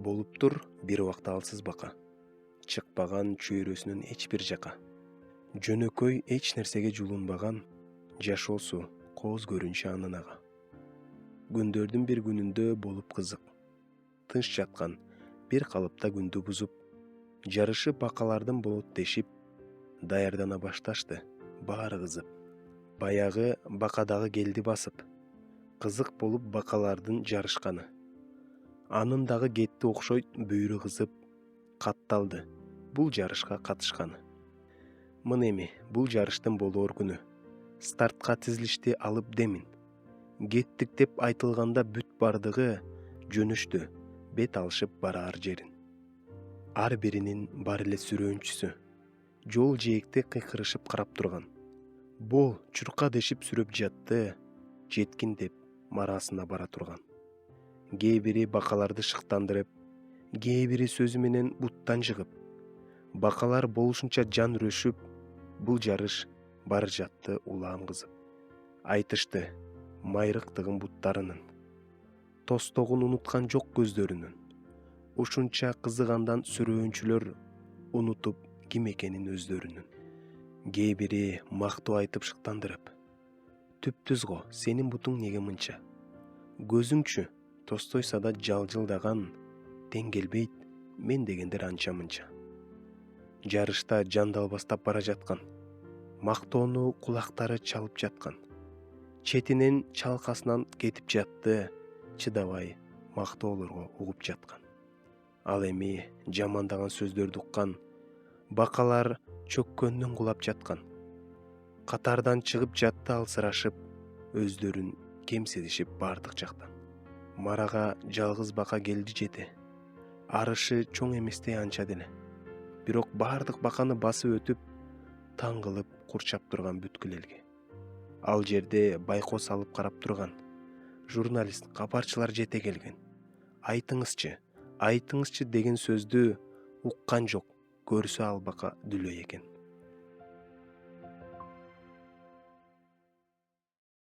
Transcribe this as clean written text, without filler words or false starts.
Болуптур бир убакта алсыз бака, чыкпаган чөйрөсүнөн эч бир жака. Жөнөкөй эч нерсеге жулунбаган, жашоосу кооз көрүнчү анын ага. Күндөрдүн бир күнүндө болуп кызык, тынч жаткан бир калыпта күндү бузуп, жарышы бакалардын болот дешип, даярдана башташты баары кызып. Баягы бакадагы келди басып, кызык болуп бакалардын жарышканы. Анын дагы кетти окшойт бүйүрү кызып, катталды бул жарышка катышканы. Мына эми бул жарыштын болоор күнү. Стартка тизилишти алып демин. Кеттик деп айтылганда бүт бардыгы жөнөштү бет алышып бараар жерин. Ар биринин бар эле сүрөөнчүсү, жол жээкте кыйкырышып карап турган. Бол чурка дешип сүрөп жатты, жеткин деп марасына бара турган. Кээ бири бакаларды шыктандырып, кээ бири сөзү менен буттан жыгып, бакалар болушунча жан үрөшүп, бул жарыш бары жатты улаам кызып. Айтышты майрыктыгын буттарынын, тостогун унуткан жок көздөрүнүн. Ушунча кызыгандан сүрөөнчүлөр унутуп ким экенин өздөрүнүн. Кээ бири мактоо айтып шыктандырып, түптүз го сенин бутуң неге мынча? Көзүңчү тостойса да жалжылдаган, тең келбейт мен дегендер анча мынча. Жарышта жандалбастап бара жаткан, мактоону кулактары чалып жаткан, четинен чалкасынан кетип жатты, чыдабай мактоолорго угуп жаткан. Ал эми жамандаган сөздөрдү уккан, бакалар чөккөндөн кулап жаткан, катардан чыгып жатты алсырашып, өздөрүн кемсетишип бардык жактан. Марага жалгыз бака келди жете, арышы чоң эместей анча деле. Бирок бардык баканы басып өтүп, таң кылып курчап турган бүткүл элге. Ал жерде байкоо салып карап турган журналист, кабарчылар жете келген. Айтыңызчы деген сөздү уккан жок, көрсө ал бака дүлөй экен.